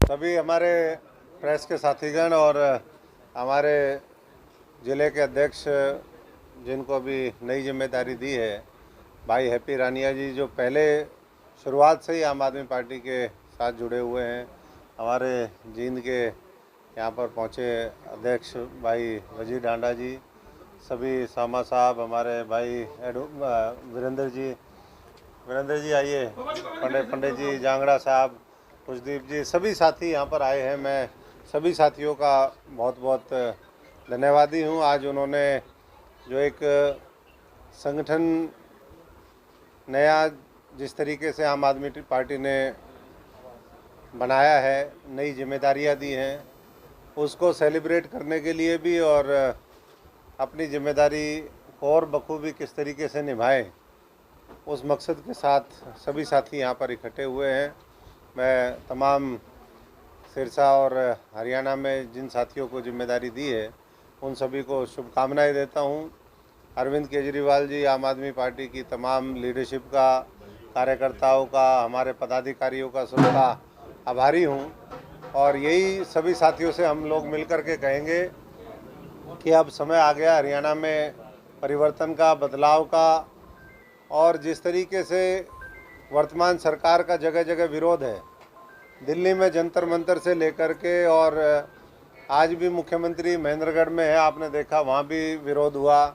सभी हमारे प्रेस के साथीगण और हमारे ज़िले के अध्यक्ष जिनको अभी नई जिम्मेदारी दी है, भाई हैप्पी रानिया जी, जो पहले शुरुआत से ही आम आदमी पार्टी के साथ जुड़े हुए हैं। हमारे जींद के यहाँ पर पहुँचे अध्यक्ष भाई वजीर डांडा जी, सभी सामा साहब, हमारे भाई वीरेंद्र जी आइए, पंडित जी, जांगड़ा साहब, खुशदीप जी, सभी साथी यहाँ पर आए हैं। मैं सभी साथियों का बहुत बहुत धन्यवादी हूँ। आज उन्होंने जो एक संगठन नया जिस तरीके से आम आदमी पार्टी ने बनाया है, नई जिम्मेदारियाँ दी हैं, उसको सेलिब्रेट करने के लिए भी और अपनी जिम्मेदारी को और बखूबी किस तरीके से निभाएं, उस मकसद के साथ सभी साथी यहाँ पर इकट्ठे हुए हैं। मैं तमाम सिरसा और हरियाणा में जिन साथियों को जिम्मेदारी दी है, उन सभी को शुभकामनाएं देता हूँ। अरविंद केजरीवाल जी, आम आदमी पार्टी की तमाम लीडरशिप का, कार्यकर्ताओं का, हमारे पदाधिकारियों का सबका आभारी हूँ। और यही सभी साथियों से हम लोग मिलकर के कहेंगे कि अब समय आ गया हरियाणा में परिवर्तन का, बदलाव का। और जिस तरीके से वर्तमान सरकार का जगह जगह विरोध है, दिल्ली में जंतर मंतर से लेकर के, और आज भी मुख्यमंत्री महेंद्रगढ़ में है, आपने देखा वहाँ भी विरोध हुआ।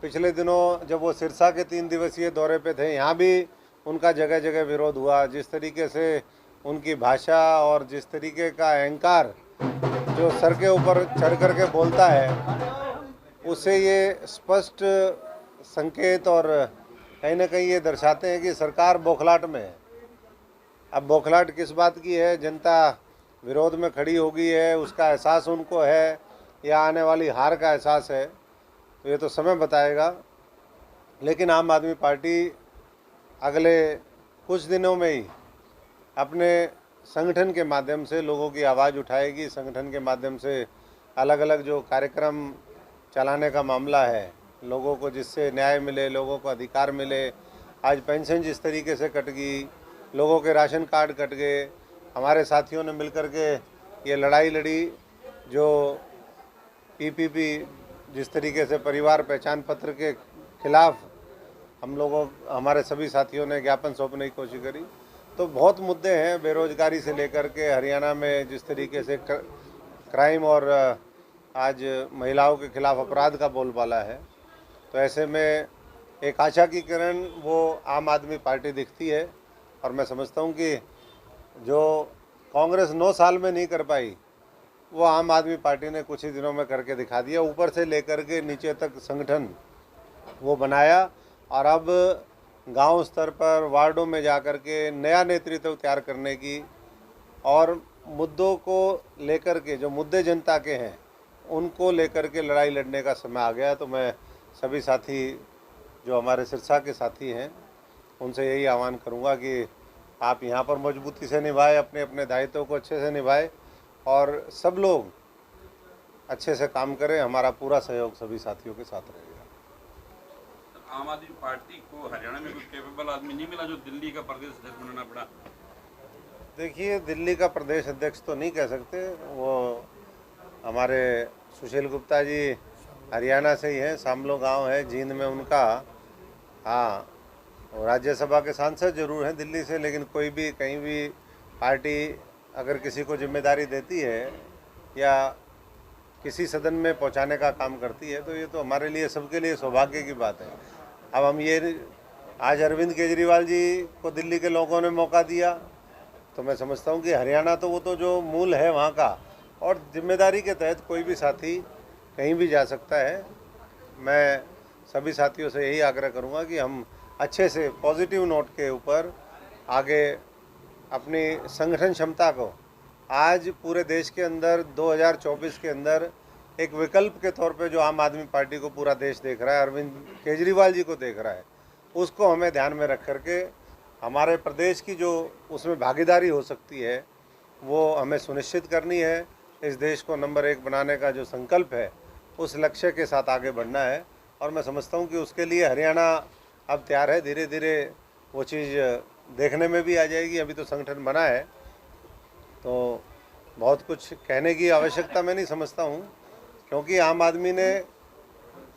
पिछले दिनों जब वो सिरसा के 3 दिवसीय दौरे पे थे, यहाँ भी उनका जगह जगह विरोध हुआ। जिस तरीके से उनकी भाषा और जिस तरीके का अहंकार जो सर के ऊपर चढ़ कर के बोलता है, उससे ये स्पष्ट संकेत और कहीं ना कहीं ये दर्शाते हैं कि सरकार बौखलाहट में है। अब बौखलाहट किस बात की है? जनता विरोध में खड़ी हो गई है, उसका एहसास उनको है या आने वाली हार का एहसास है, तो ये तो समय बताएगा। लेकिन आम आदमी पार्टी अगले कुछ दिनों में ही अपने संगठन के माध्यम से लोगों की आवाज़ उठाएगी। संगठन के माध्यम से अलग अलग जो कार्यक्रम चलाने का मामला है, लोगों को जिससे न्याय मिले, लोगों को अधिकार मिले। आज पेंशन जिस तरीके से कट गई, लोगों के राशन कार्ड कट गए, हमारे साथियों ने मिलकर के ये लड़ाई लड़ी। जो पीपीपी जिस तरीके से परिवार पहचान पत्र के खिलाफ हमारे सभी साथियों ने ज्ञापन सौंपने की कोशिश करी। तो बहुत मुद्दे हैं, बेरोजगारी से लेकर के हरियाणा में जिस तरीके से क्राइम और आज महिलाओं के खिलाफ अपराध का बोलबाला है। तो ऐसे में एक आशा की किरण वो आम आदमी पार्टी दिखती है। और मैं समझता हूँ कि जो कांग्रेस 9 साल में नहीं कर पाई, वो आम आदमी पार्टी ने कुछ ही दिनों में करके दिखा दिया। ऊपर से लेकर के नीचे तक संगठन वो बनाया, और अब गांव स्तर पर, वार्डों में जाकर के नया नेतृत्व तैयार करने की और मुद्दों को लेकर के, जो मुद्दे जनता के हैं, उनको लेकर के लड़ाई लड़ने का समय आ गया। तो मैं सभी साथी जो हमारे सिरसा के साथी हैं, उनसे यही आह्वान करूंगा कि आप यहाँ पर मजबूती से निभाएं, अपने अपने दायित्व को अच्छे से निभाएं और सब लोग अच्छे से काम करें। हमारा पूरा सहयोग सभी साथियों के साथ रहेगा। आम आदमी पार्टी को हरियाणा में कोई कैपेबल आदमी नहीं मिला जो दिल्ली का प्रदेश अध्यक्ष बनाना पड़ा? देखिए, दिल्ली का प्रदेश अध्यक्ष तो नहीं कह सकते, वो हमारे सुशील गुप्ता जी हरियाणा से ही हैं, सामलो गांव है जींद में उनका। हाँ, राज्यसभा के सांसद जरूर हैं दिल्ली से, लेकिन कोई भी कहीं भी पार्टी अगर किसी को जिम्मेदारी देती है या किसी सदन में पहुंचाने का काम करती है, तो ये तो हमारे लिए, सबके लिए सौभाग्य की बात है। अब हम ये आज अरविंद केजरीवाल जी को दिल्ली के लोगों ने मौका दिया, तो मैं समझता हूँ कि हरियाणा तो वो तो जो मूल है वहाँ का, और जिम्मेदारी के तहत कोई भी साथी कहीं भी जा सकता है। मैं सभी साथियों से यही आग्रह करूँगा कि हम अच्छे से पॉजिटिव नोट के ऊपर आगे अपनी संगठन क्षमता को, आज पूरे देश के अंदर 2024 के अंदर एक विकल्प के तौर पे जो आम आदमी पार्टी को पूरा देश देख रहा है, अरविंद केजरीवाल जी को देख रहा है, उसको हमें ध्यान में रख करके हमारे प्रदेश की जो उसमें भागीदारी हो सकती है, वो हमें सुनिश्चित करनी है। इस देश को नंबर 1 बनाने का जो संकल्प है, उस लक्ष्य के साथ आगे बढ़ना है। और मैं समझता हूँ कि उसके लिए हरियाणा अब तैयार है। धीरे धीरे वो चीज़ देखने में भी आ जाएगी। अभी तो संगठन बना है, तो बहुत कुछ कहने की आवश्यकता मैं नहीं समझता हूँ, क्योंकि आम आदमी ने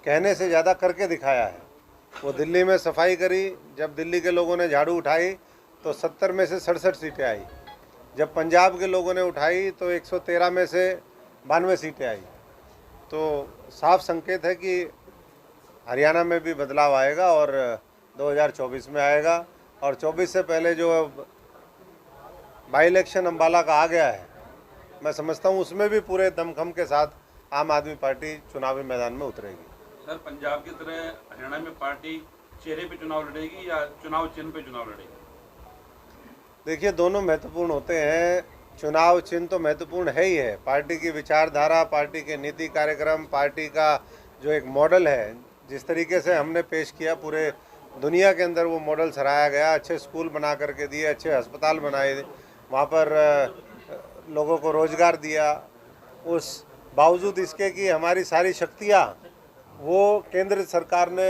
कहने से ज़्यादा करके दिखाया है। वो दिल्ली में सफाई करी, जब दिल्ली के लोगों ने झाड़ू उठाई तो 70 में से 67 सीटें आई। जब पंजाब के लोगों ने उठाई तो 113 में से 92 सीटें आई। तो साफ संकेत है कि हरियाणा में भी बदलाव आएगा और 2024 में आएगा। और 24 से पहले जो बाई इलेक्शन अम्बाला का आ गया है, मैं समझता हूँ उसमें भी पूरे दमखम के साथ आम आदमी पार्टी चुनावी मैदान में उतरेगी। सर, पंजाब की तरह हरियाणा में पार्टी चेहरे पे चुनाव लड़ेगी या चुनाव चिन्ह पे चुनाव लड़ेगी? देखिए, दोनों महत्वपूर्ण होते हैं। चुनाव चिन्ह तो महत्वपूर्ण है ही है। पार्टी की विचारधारा, पार्टी के नीति कार्यक्रम, पार्टी का जो एक मॉडल है, जिस तरीके से हमने पेश किया पूरे दुनिया के अंदर वो मॉडल सराहा गया। अच्छे स्कूल बना करके दिए, अच्छे अस्पताल बनाए, वहाँ पर लोगों को रोजगार दिया। उस बावजूद इसके कि हमारी सारी शक्तियाँ वो केंद्र सरकार ने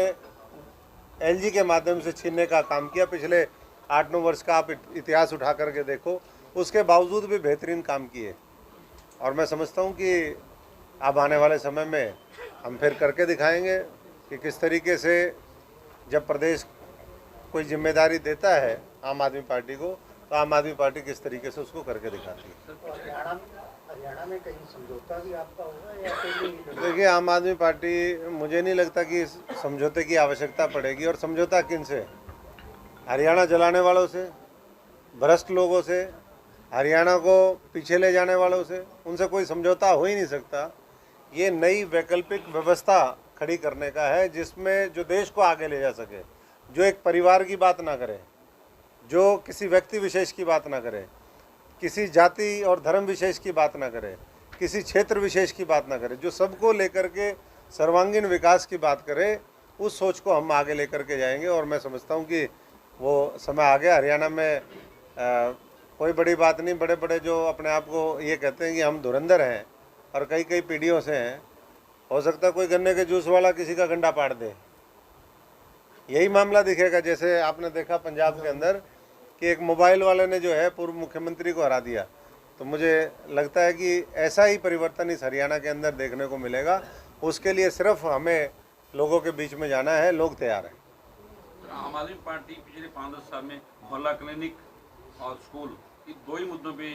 एलजी के माध्यम से छीनने का काम किया। पिछले 8-9 वर्ष का आप इतिहास उठा करके देखो, उसके बावजूद भी बेहतरीन काम किए। और मैं समझता हूँ कि अब आने वाले समय में हम फिर करके दिखाएंगे कि किस तरीके से जब प्रदेश कोई जिम्मेदारी देता है आम आदमी पार्टी को, तो आम आदमी पार्टी किस तरीके से उसको करके दिखाती है। हरियाणा में कहीं समझौता भी आपका होगा या फिर? देखिए, आम आदमी पार्टी, मुझे नहीं लगता कि समझौते की आवश्यकता पड़ेगी। और समझौता किन से? हरियाणा जलाने वालों से, भ्रष्ट लोगों से, हरियाणा को पीछे ले जाने वालों से, उनसे कोई समझौता हो ही नहीं सकता। ये नई वैकल्पिक व्यवस्था खड़ी करने का है, जिसमें जो देश को आगे ले जा सके, जो एक परिवार की बात ना करे, जो किसी व्यक्ति विशेष की बात ना करे, किसी जाति और धर्म विशेष की बात ना करे, किसी क्षेत्र विशेष की बात ना करे, जो सबको लेकर के सर्वांगीण विकास की बात करे, उस सोच को हम आगे लेकर के जाएंगे। और मैं समझता हूँ कि वो समय आ गया। हरियाणा में कोई बड़ी बात नहीं। बड़े बड़े जो अपने आप को ये कहते हैं कि हम धुरंधर हैं और कई कई पीढ़ियों से हैं, हो सकता है कोई गन्ने के जूस वाला किसी का गंडा पाड़ दे, यही मामला दिखेगा। जैसे आपने देखा पंजाब के अंदर कि एक मोबाइल वाले ने जो है पूर्व मुख्यमंत्री को हरा दिया। तो मुझे लगता है कि ऐसा ही परिवर्तन इस हरियाणा के अंदर देखने को मिलेगा। उसके लिए सिर्फ हमें लोगों के बीच में जाना है, लोग तैयार हैं। आम आदमी पार्टी पिछले 5-10 साल में मोहल्ला क्लिनिक और स्कूल, इन दो ही मुद्दों पे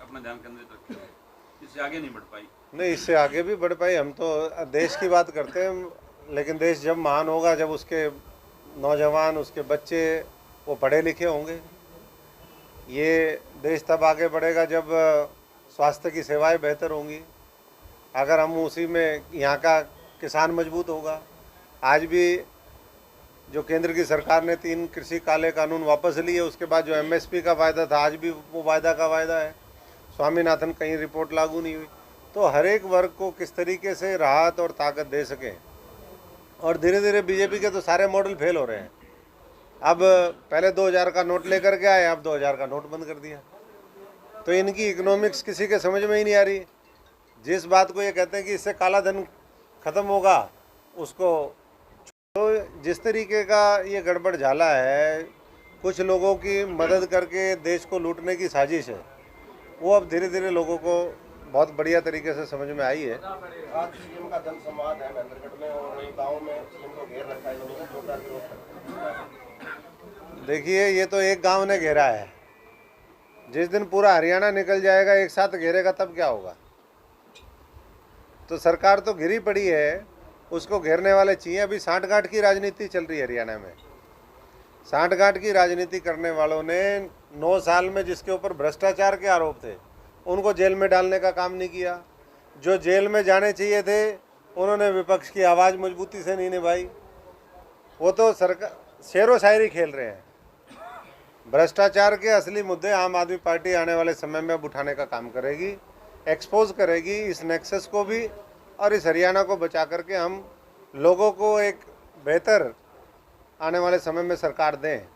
अपना ध्यान केंद्रित रखे हुए, इससे आगे नहीं बढ़ पाई। नहीं, इससे आगे भी बढ़ पाई। हम तो देश की बात करते हैं, लेकिन देश जब महान होगा, जब उसके नौजवान, उसके बच्चे वो पढ़े लिखे होंगे। ये देश तब आगे बढ़ेगा जब स्वास्थ्य की सेवाएं बेहतर होंगी। अगर हम उसी में, यहाँ का किसान मजबूत होगा। आज भी जो केंद्र की सरकार ने 3 कृषि काले कानून वापस लिए, उसके बाद जो एमएसपी का वायदा था, आज भी वो वायदा का वायदा है। स्वामीनाथन कहीं रिपोर्ट लागू नहीं हुई। तो हर एक वर्ग को किस तरीके से राहत और ताकत दे सकें। और धीरे धीरे बीजेपी के तो सारे मॉडल फेल हो रहे हैं। अब पहले 2000 का नोट लेकर के आए, अब 2000 का नोट बंद कर दिया। तो इनकी इकोनॉमिक्स किसी के समझ में ही नहीं आ रही। जिस बात को ये कहते हैं कि इससे काला धन खत्म होगा, उसको तो जिस तरीके का ये गड़बड़ झाला है, कुछ लोगों की मदद करके देश को लूटने की साजिश है, वो अब धीरे धीरे लोगों को बहुत बढ़िया तरीके से समझ में आई है। आज सीएम का जनसंवाद है नंदगढ़ में और गांव में सीएम को घेर रखा है लोगों ने, जोरदार विरोध कर रहे हैं। देखिए, ये तो एक गांव ने घेरा है। जिस दिन पूरा हरियाणा निकल जाएगा, एक साथ घेरेगा, तब क्या होगा? तो सरकार तो घिरी पड़ी है, उसको घेरने वाले चाहिए। अभी सांठगांठ की राजनीति चल रही है हरियाणा में। सांठगांठ की राजनीति करने वालों ने 9 साल में जिसके ऊपर भ्रष्टाचार के आरोप थे, उनको जेल में डालने का काम नहीं किया। जो जेल में जाने चाहिए थे, उन्होंने विपक्ष की आवाज़ मजबूती से नहीं निभाई। वो तो सरकार शेरो शायरी खेल रहे हैं। भ्रष्टाचार के असली मुद्दे आम आदमी पार्टी आने वाले समय में अब उठाने का काम करेगी, एक्सपोज करेगी इस नेक्सस को भी, और इस हरियाणा को बचा करके हम लोगों को एक बेहतर आने वाले समय में सरकार दें,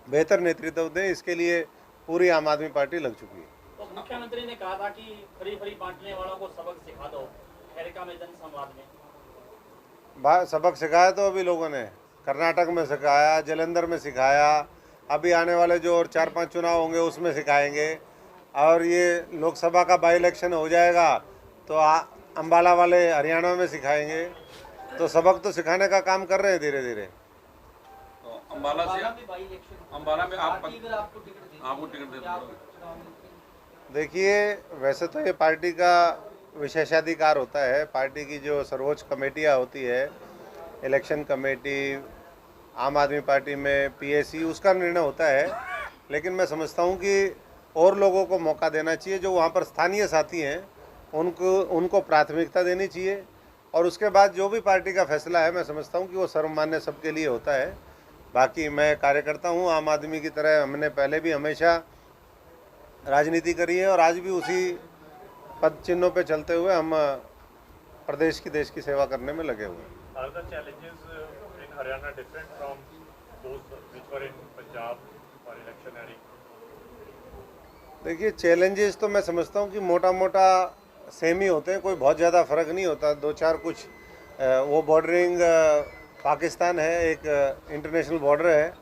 बेहतर नेतृत्व दें। इसके लिए पूरी आम आदमी पार्टी लग चुकी है। तो मुख्यमंत्री ने कहा था कि फ्री बांटने वालों को सबक सिखा दो, अमेरिका में जनसंवाद में सबक सिखाया तो अभी लोगों ने कर्नाटक में सिखाया, जालंधर में सिखाया, अभी आने वाले जो और 4-5 चुनाव होंगे उसमें सिखाएंगे। और ये लोकसभा का बाई इलेक्शन हो जाएगा तो अम्बाला वाले हरियाणा में सिखाएंगे। तो सबक तो सिखाने का काम कर रहे हैं धीरे धीरे। तो अम्बाला से अम्बाला में आपको टिकट दे दो। देखिए, वैसे तो ये पार्टी का विशेषाधिकार होता है। पार्टी की जो सर्वोच्च कमेटियाँ होती है, इलेक्शन कमेटी, आम आदमी पार्टी में पीएसी, उसका निर्णय होता है। लेकिन मैं समझता हूँ कि और लोगों को मौका देना चाहिए, जो वहाँ पर स्थानीय साथी हैं उनको प्राथमिकता देनी चाहिए। और उसके बाद जो भी पार्टी का फैसला है, मैं समझता हूँ कि वो सर्वमान्य सबके लिए होता है। बाकी मैं कार्यकर्ता हूँ आम आदमी की तरह। हमने पहले भी हमेशा राजनीति करी है और आज भी उसी पद चिन्हों पे चलते हुए हम प्रदेश की, देश की सेवा करने में लगे हुए हैं। Are the challenges in Haryana different from those which were in Punjab for electioneering? देखिए, चैलेंजेस तो मैं समझता हूँ कि मोटा मोटा सेम ही होते हैं, कोई बहुत ज़्यादा फ़र्क नहीं होता। दो चार कुछ वो बॉर्डरिंग पाकिस्तान है, एक इंटरनेशनल बॉर्डर है।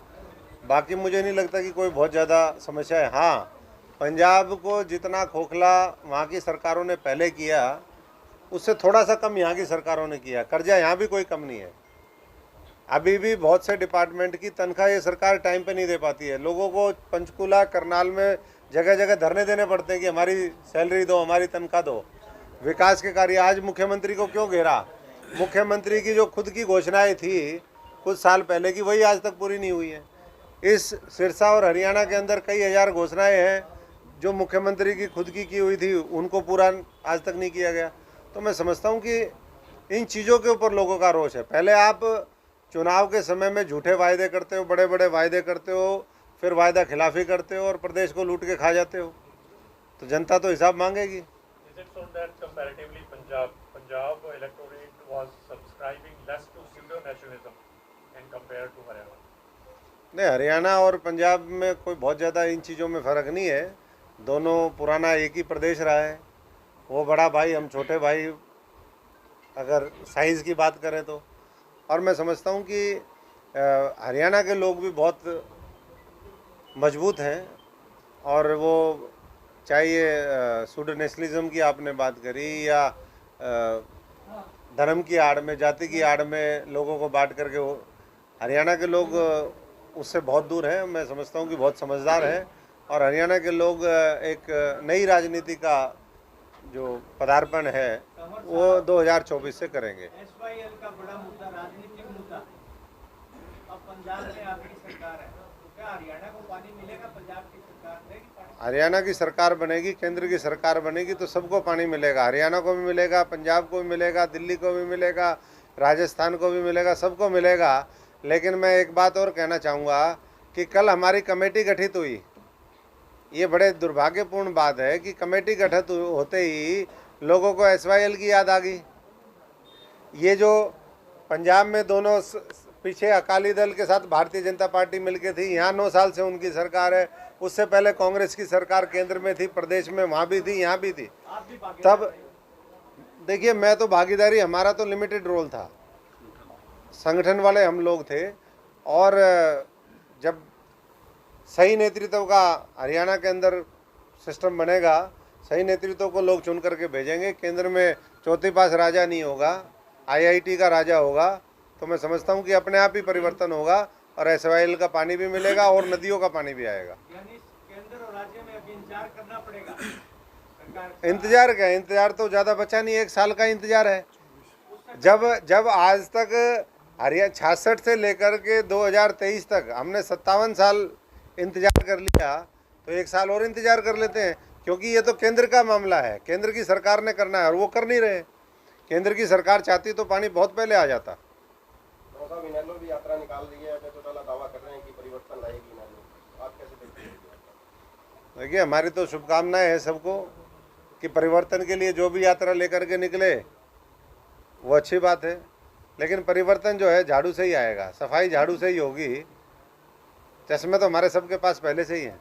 बाकी मुझे नहीं लगता कि कोई बहुत ज़्यादा समस्या है। हाँ, पंजाब को जितना खोखला वहाँ की सरकारों ने पहले किया, उससे थोड़ा सा कम यहाँ की सरकारों ने किया। कर्जा यहाँ भी कोई कम नहीं है। अभी भी बहुत से डिपार्टमेंट की तनख्वाह ये सरकार टाइम पे नहीं दे पाती है। लोगों को पंचकूला, करनाल में जगह जगह धरने देने पड़ते हैं कि हमारी सैलरी दो, हमारी तनख्वाह दो। विकास के कार्य आज मुख्यमंत्री को क्यों घेरा? मुख्यमंत्री की जो खुद की घोषणाएं थी कुछ साल पहले की, वही आज तक पूरी नहीं हुई है। इस सिरसा और हरियाणा के अंदर कई हज़ार घोषणाएं हैं जो मुख्यमंत्री की खुद की हुई थी, उनको पूरा आज तक नहीं किया गया। तो मैं समझता हूँ कि इन चीज़ों के ऊपर लोगों का रोष है। पहले आप चुनाव के समय में झूठे वायदे करते हो, बड़े बड़े वायदे करते हो, फिर वायदा खिलाफी करते हो और प्रदेश को लूट के खा जाते हो, तो जनता तो हिसाब मांगेगी। Is it so that comparatively Punjab electorate was subscribing less to Sindhu nationalism and compared to Haryana? नहीं, हरियाणा और पंजाब में कोई बहुत ज़्यादा इन चीज़ों में फ़र्क नहीं है। दोनों पुराना एक ही प्रदेश रहा है। वो बड़ा भाई, हम छोटे भाई, अगर साइज़ की बात करें तो। और मैं समझता हूँ कि हरियाणा के लोग भी बहुत मजबूत हैं। और वो चाहे ये सूडो नेशनलिज्म की आपने बात करी या धर्म की आड़ में, जाति की आड़ में लोगों को बांट करके, वो हरियाणा के लोग उससे बहुत दूर हैं। मैं समझता हूँ कि बहुत समझदार हैं और हरियाणा के लोग एक नई राजनीति का जो पदार्पण है वो 2024 से करेंगे। SYL का बड़ा मुद्दा, राजनीतिक मुद्दा, अब पंजाब में आपकी सरकार है, तो क्या हरियाणा को पानी मिलेगा? पंजाब की सरकार देगी पानी? हरियाणा की सरकार बनेगी, केंद्र की सरकार बनेगी तो सबको पानी मिलेगा। हरियाणा को भी मिलेगा, पंजाब को भी मिलेगा, दिल्ली को भी मिलेगा, राजस्थान को भी मिलेगा, सबको मिलेगा। लेकिन मैं एक बात और कहना चाहूँगा कि कल हमारी कमेटी गठित हुई। ये बड़े दुर्भाग्यपूर्ण बात है कि कमेटी गठित होते ही लोगों को SYL की याद आ गई। ये जो पंजाब में दोनों पीछे अकाली दल के साथ भारतीय जनता पार्टी मिलके थी, यहाँ 9 साल से उनकी सरकार है। उससे पहले कांग्रेस की सरकार केंद्र में थी, प्रदेश में वहाँ भी थी, यहाँ भी थी। तब देखिए, मैं तो भागीदारी, हमारा तो लिमिटेड रोल था, संगठन वाले हम लोग थे। और जब सही नेतृत्व का हरियाणा के अंदर सिस्टम बनेगा, सही नेतृत्व को लोग चुन करके भेजेंगे। केंद्र में चौथी पास राजा नहीं होगा, IIT का राजा होगा। तो मैं समझता हूँ कि अपने आप ही परिवर्तन होगा और SYL का पानी भी मिलेगा और नदियों का पानी भी आएगा। यानी केंद्र और राज्य में अभी इंतजार करना पड़ेगा सरकार का। इंतजार क्या, इंतजार तो ज़्यादा बचा नहीं, 1 साल का इंतजार है। जब आज तक हरियाणा 66 से लेकर के 2023 तक हमने 57 साल इंतजार कर लिया, तो 1 साल और इंतजार कर लेते हैं। क्योंकि ये तो केंद्र का मामला है, केंद्र की सरकार ने करना है और वो कर नहीं रहे। केंद्र की सरकार चाहती तो पानी बहुत पहले आ जाता। इनेलो भी यात्रा निकाल रही है, चौटाला दावा कर रहे हैं कि परिवर्तन लाएगी इनेलो, आप कैसे देखते हैं? देखिए, हमारी तो शुभकामनाएं हैं सबको कि परिवर्तन के लिए जो भी यात्रा लेकर के निकले वो अच्छी बात है। लेकिन परिवर्तन जो है झाड़ू से ही आएगा, सफाई झाड़ू से ही होगी। चश्मे तो हमारे सबके पास पहले से ही हैं।